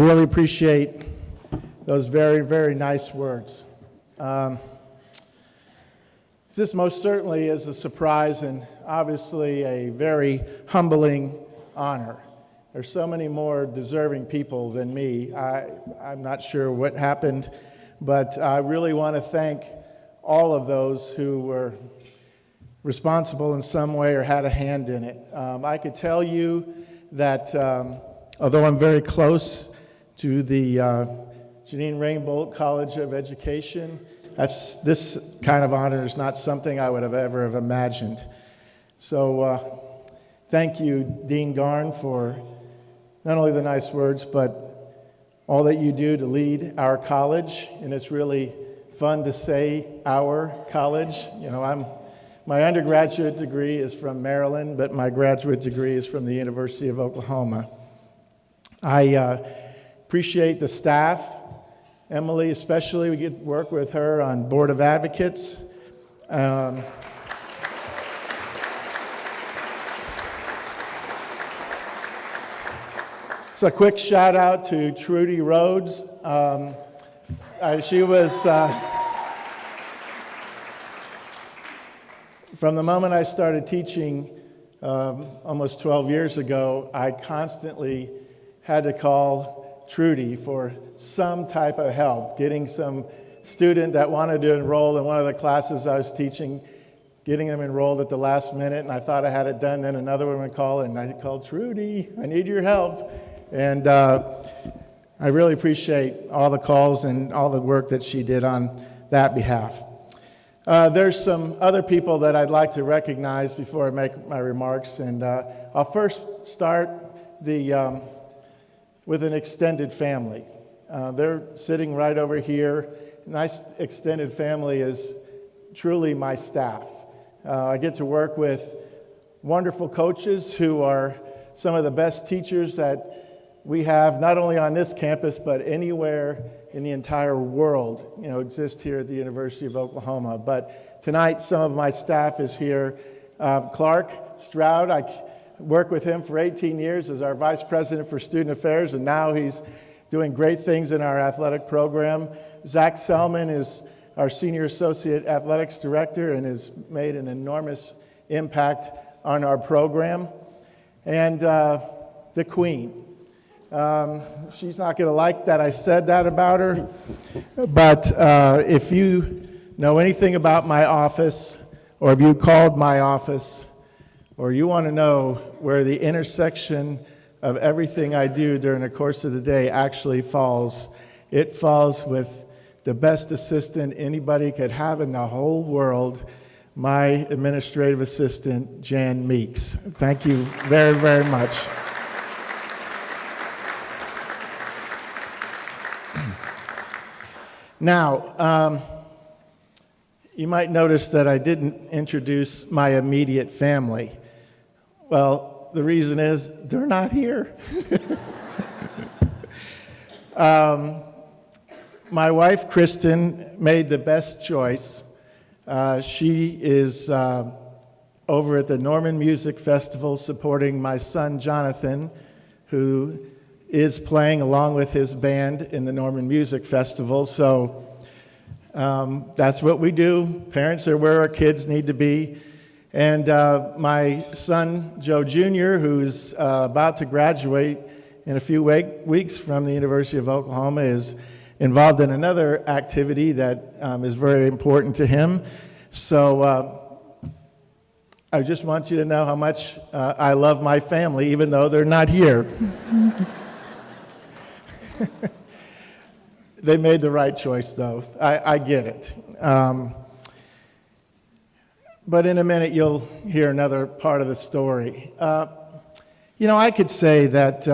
really appreciate those very, very nice words. This most certainly is a surprise and obviously a very humbling honor. There's so many more deserving people than me. I'm not sure what happened, but I really want to thank all of those who were responsible in some way or had a hand in it. I could tell you that although I'm very close to the Jeannine Rainbolt College of Education, this kind of honor is not something I would have ever have imagined. So thank you, Dean Garn, for not only the nice words, but all that you do to lead our college. And it's really fun to say our college. You know, my undergraduate degree is from Maryland, but my graduate degree is from the University of Oklahoma. I appreciate the staff. Emily, especially, we get to work with her on Board of Advocates. So a quick shout out to Trudy Rhodes. She was, from the moment I started teaching almost 12 years ago, I constantly had to call Trudy for some type of help, getting some student that wanted to enroll in one of the classes I was teaching, getting them enrolled at the last minute, and I thought I had it done, then another one would call, and I called, Trudy, I need your help. And I really appreciate all the calls and all the work that she did on that behalf. There's some other people that I'd like to recognize before I make my remarks, and I'll first start with an extended family. They're sitting right over here. My extended family is truly my staff. I get to work with wonderful coaches who are some of the best teachers that we have, not only on this campus, but anywhere in the entire world, exist here at the University of Oklahoma. But tonight, some of my staff is here. Clark Stroud, I worked with him for 18 years as our Vice President for Student Affairs, and now he's doing great things in our athletic program. Zach Selman is our Senior Associate Athletics Director and has made an enormous impact on our program. And the Queen. She's not going to like that I said that about her, but if you know anything about my office, or if you called my office, or you want to know where the intersection of everything I do during the course of the day actually falls, it falls with the best assistant anybody could have in the whole world, my administrative assistant, Jan Meeks. Thank you very, very much. Now, you might notice that I didn't introduce my immediate family. Well, the reason is they're not here. My wife, Kristen, made the best choice. She is over at the Norman Music Festival supporting my son, Jonathan, who is playing along with his band in the Norman Music Festival. So that's what we do. Parents are where our kids need to be. And my son, Joe Jr., who's about to graduate in a few weeks from the University of Oklahoma, is involved in another activity that is very important to him. So I just want you to know how much I love my family, even though they're not here. They made the right choice, though. I get it. But in a minute, you'll hear another part of the story. I could say that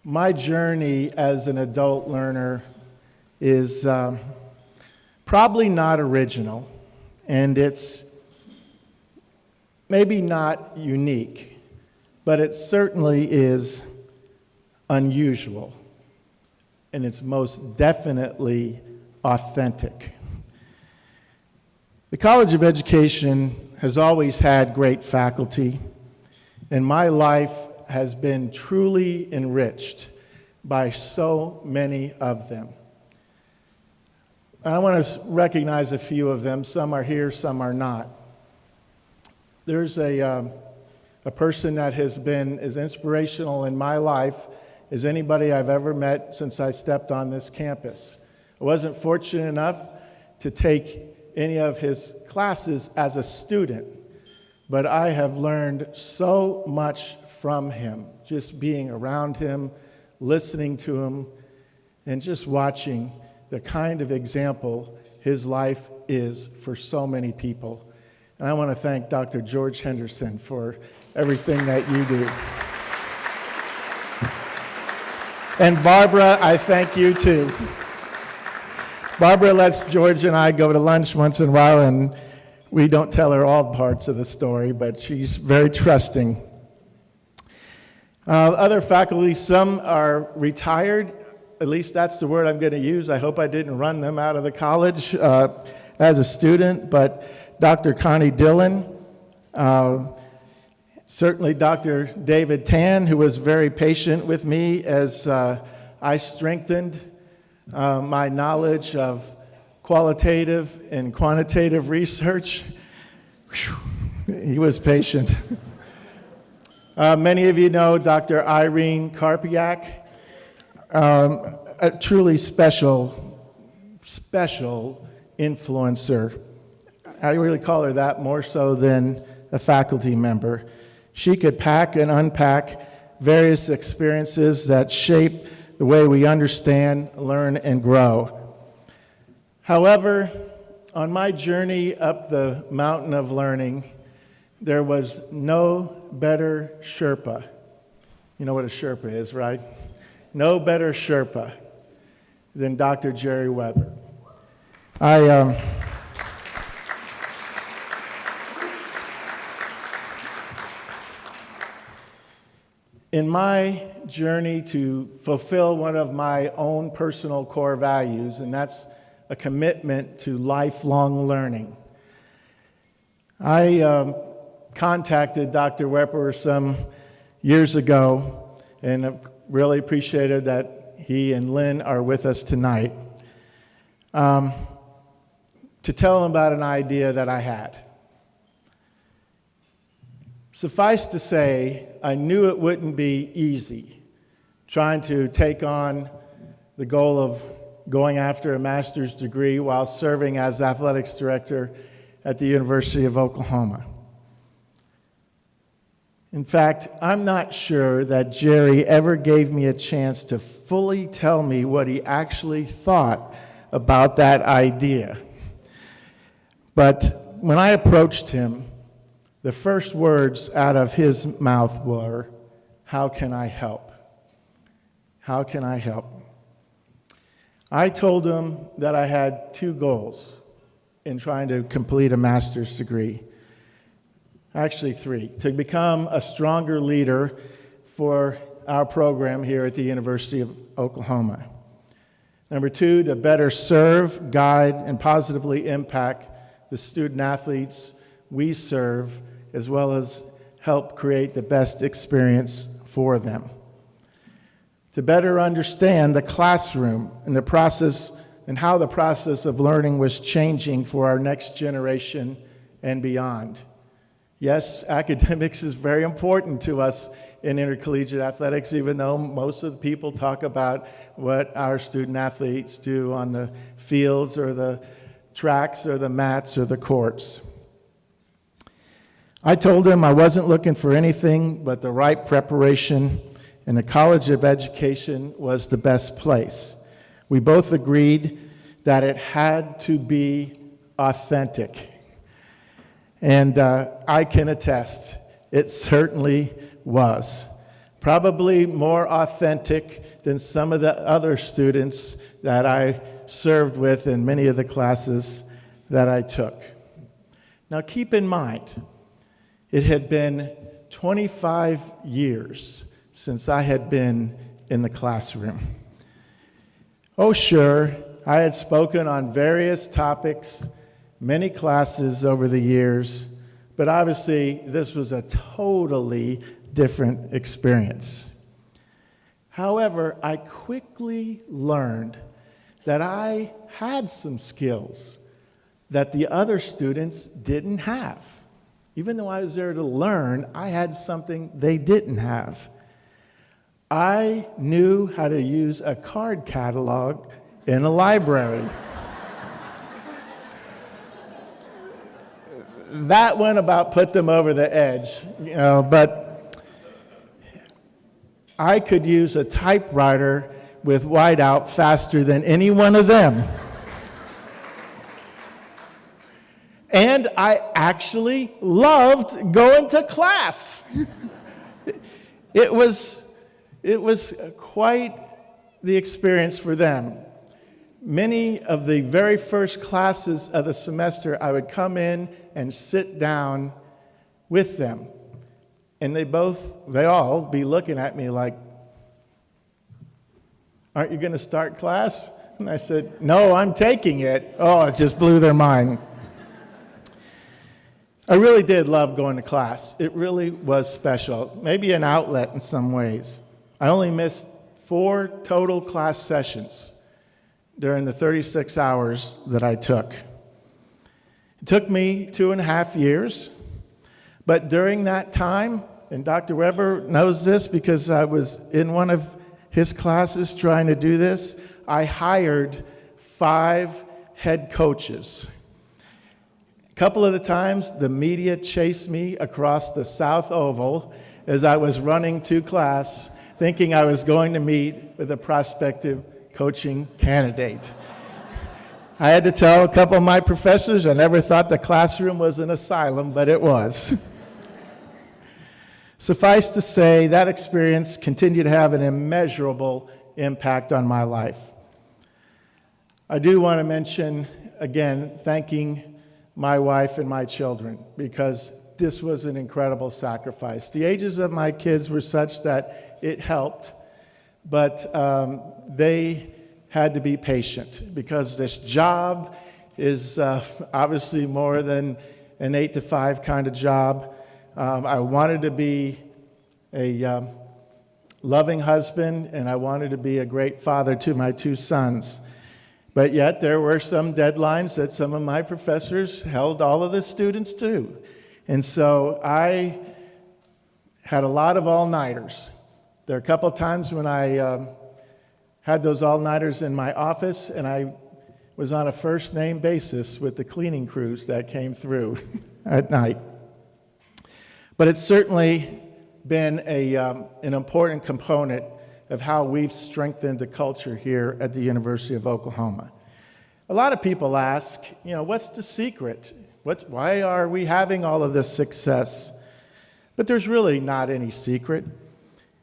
my journey as an adult learner is probably not original, and it's maybe not unique, but it certainly is unusual, and it's most definitely authentic. The College of Education has always had great faculty, and my life has been truly enriched by so many of them. I want to recognize a few of them. Some are here, some are not. There's a person that has been as inspirational in my life as anybody I've ever met since I stepped on this campus. I wasn't fortunate enough to take any of his classes as a student, but I have learned so much from him, just being around him, listening to him, and just watching the kind of example his life is for so many people. And I want to thank Dr. George Henderson for everything that you do. And Barbara, I thank you too. Barbara lets George and I go to lunch once in a while, and we don't tell her all parts of the story, but she's very trusting. Other faculty, some are retired. At least that's the word I'm going to use. I hope I didn't run them out of the college as a student, but Dr. Connie Dillon, certainly Dr. David Tan, who was very patient with me as I strengthened my knowledge of qualitative and quantitative research. Whew, he was patient. Many of you know Dr. Irene Karpiak, a truly special influencer. I really call her that more so than a faculty member. She could pack and unpack various experiences that shape the way we understand, learn, and grow. However, on my journey up the mountain of learning, there was no better Sherpa. You know what a Sherpa is, right? No better Sherpa than Dr. Jerry Weber. In my journey to fulfill one of my own personal core values, and that's a commitment to lifelong learning, I contacted Dr. Weber some years ago, and really appreciated that he and Lynn are with us tonight, to tell him about an idea that I had. Suffice to say, I knew it wouldn't be easy trying to take on the goal of going after a master's degree while serving as athletics director at the University of Oklahoma. In fact, I'm not sure that Jerry ever gave me a chance to fully tell me what he actually thought about that idea. But when I approached him, the first words out of his mouth were, "How can I help? How can I help?" I told him that I had two goals in trying to complete a master's degree. Actually, three: to become a stronger leader for our program here at the University of Oklahoma. Number two, to better serve, guide, and positively impact the student athletes we serve, as well as help create the best experience for them. To better understand the classroom and the process and how the process of learning was changing for our next generation and beyond. Yes, academics is very important to us in intercollegiate athletics, even though most of the people talk about what our student athletes do on the fields or the tracks or the mats or the courts. I told him I wasn't looking for anything but the right preparation, and the College of Education was the best place. We both agreed that it had to be authentic. And I can attest, it certainly was. Probably more authentic than some of the other students that I served with in many of the classes that I took. Now keep in mind, it had been 25 years since I had been in the classroom. Oh, sure, I had spoken on various topics, many classes over the years, but obviously this was a totally different experience. However, I quickly learned that I had some skills that the other students didn't have. Even though I was there to learn, I had something they didn't have. I knew how to use a card catalog in a library. That one about put them over the edge, but I could use a typewriter with whiteout faster than any one of them. And I actually loved going to class. It was quite the experience for them. Many of the very first classes of the semester, I would come in and sit down with them. And they all be looking at me like, "Aren't you going to start class?" And I said, "No, I'm taking it." Oh, it just blew their mind. I really did love going to class. It really was special, maybe an outlet in some ways. I only missed 4 total class sessions during the 36 hours that I took. It took me 2.5 years, but during that time, and Dr. Weber knows this because I was in one of his classes trying to do this, I hired 5 head coaches. A couple of the times, the media chased me across the South Oval as I was running to class, thinking I was going to meet with a prospective coaching candidate. I had to tell a couple of my professors I never thought the classroom was an asylum, but it was. Suffice to say, that experience continued to have an immeasurable impact on my life. I do want to mention, again, thanking my wife and my children, because this was an incredible sacrifice. The ages of my kids were such that it helped, but they had to be patient because this job is obviously more than an 8 to 5 kind of job. I wanted to be a loving husband, and I wanted to be a great father to my 2 sons. But yet there were some deadlines that some of my professors held all of the students to. And so I had a lot of all-nighters. There are a couple of times when I had those all-nighters in my office, and I was on a first-name basis with the cleaning crews that came through at night. But it's certainly been an important component of how we've strengthened the culture here at the University of Oklahoma. A lot of people ask, what's the secret? Why are we having all of this success? But there's really not any secret.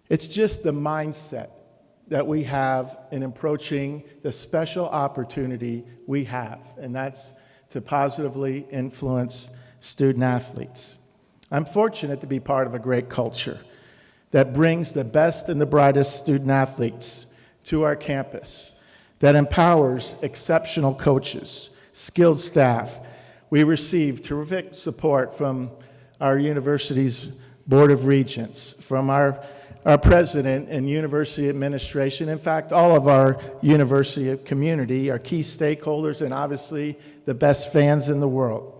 It's just the mindset that we have in approaching the special opportunity we have, and that's to positively influence student athletes. I'm fortunate to be part of a great culture that brings the best and the brightest student athletes to our campus, that empowers exceptional coaches, skilled staff. We receive terrific support from our university's Board of Regents, from our president and university administration, in fact, all of our university community, our key stakeholders, and obviously the best fans in the world.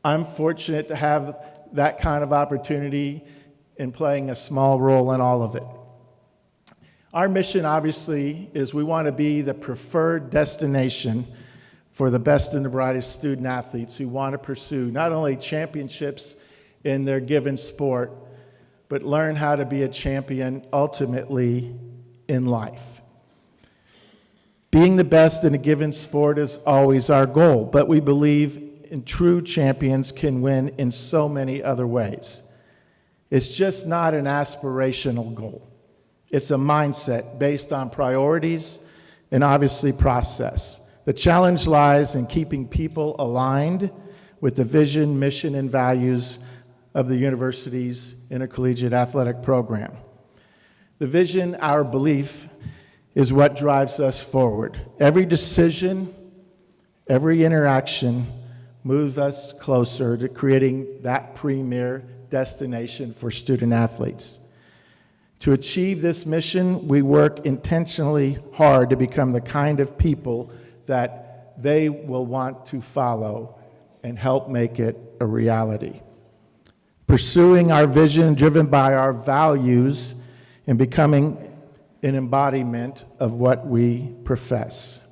I'm fortunate to have that kind of opportunity in playing a small role in all of it. Our mission, obviously, is we want to be the preferred destination for the best and the brightest student athletes who want to pursue not only championships in their given sport, but learn how to be a champion ultimately in life. Being the best in a given sport is always our goal, but we believe in true champions can win in so many other ways. It's just not an aspirational goal. It's a mindset based on priorities and obviously process. The challenge lies in keeping people aligned with the vision, mission, and values of the university's intercollegiate athletic program. The vision, our belief, is what drives us forward. Every decision, every interaction move us closer to creating that premier destination for student athletes. To achieve this mission, we work intentionally hard to become the kind of people that they will want to follow and help make it a reality. Pursuing our vision driven by our values and becoming an embodiment of what we profess.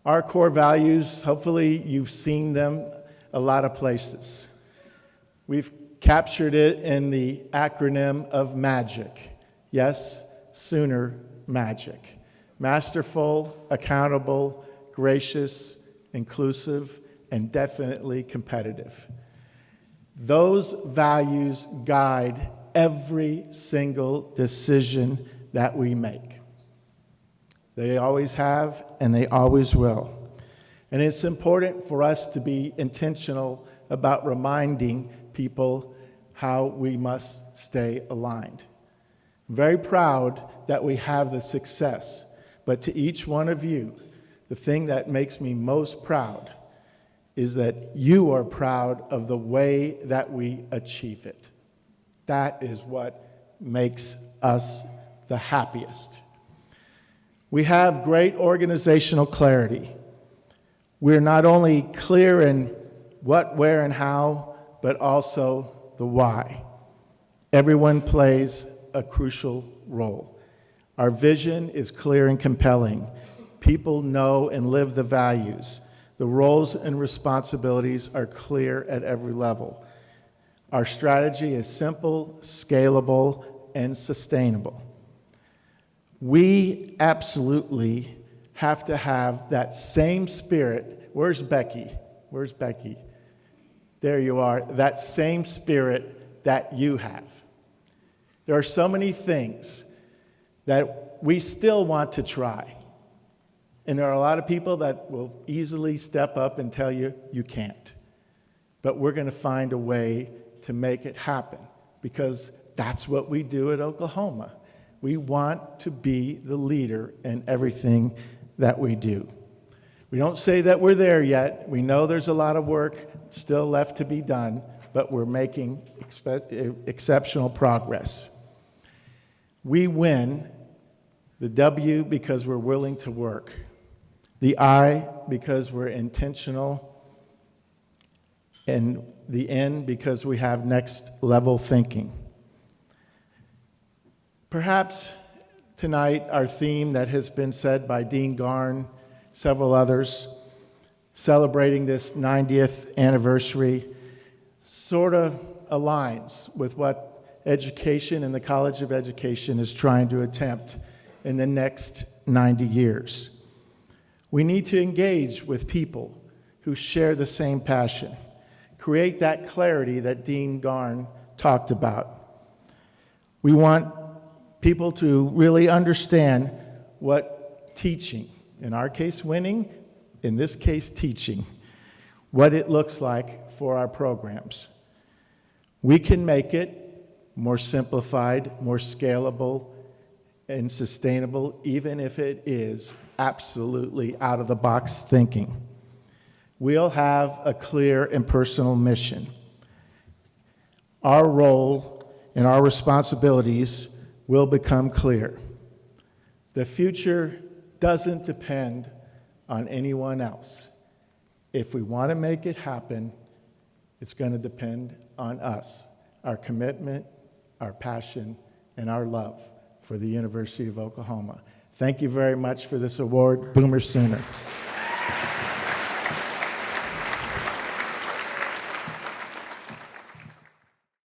Our core values, hopefully you've seen them a lot of places. We've captured it in the acronym of MAGIC. Yes, Sooner Magic. Masterful, accountable, gracious, inclusive, and definitely competitive. Those values guide every single decision that we make. They always have, and they always will. And it's important for us to be intentional about reminding people how we must stay aligned. I'm very proud that we have the success, but to each one of you, the thing that makes me most proud is that you are proud of the way that we achieve it. That is what makes us the happiest. We have great organizational clarity. We're not only clear in what, where, and how, but also the why. Everyone plays a crucial role. Our vision is clear and compelling. People know and live the values. The roles and responsibilities are clear at every level. Our strategy is simple, scalable, and sustainable. We absolutely have to have that same spirit. Where's Becky? Where's Becky? There you are. That same spirit that you have. There are so many things that we still want to try. And there are a lot of people that will easily step up and tell you, you can't. But we're going to find a way to make it happen because that's what we do at Oklahoma. We want to be the leader in everything that we do. We don't say that we're there yet. We know there's a lot of work still left to be done, but we're making exceptional progress. We win the W because we're willing to work, the I because we're intentional, and the N because we have next level thinking. Perhaps tonight our theme that has been said by Dean Garn, several others, celebrating this 90th anniversary, sort of aligns with what education and the College of Education is trying to attempt in the next 90 years. We need to engage with people who share the same passion, create that clarity that Dean Garn talked about. We want people to really understand what teaching, in our case winning, in this case teaching, what it looks like for our programs. We can make it more simplified, more scalable, and sustainable, even if it is absolutely out-of-the-box thinking. We'll have a clear and personal mission. Our role and our responsibilities will become clear. The future doesn't depend on anyone else. If we want to make it happen, it's going to depend on us, our commitment, our passion, and our love for the University of Oklahoma. Thank you very much for this award. Boomer Sooner.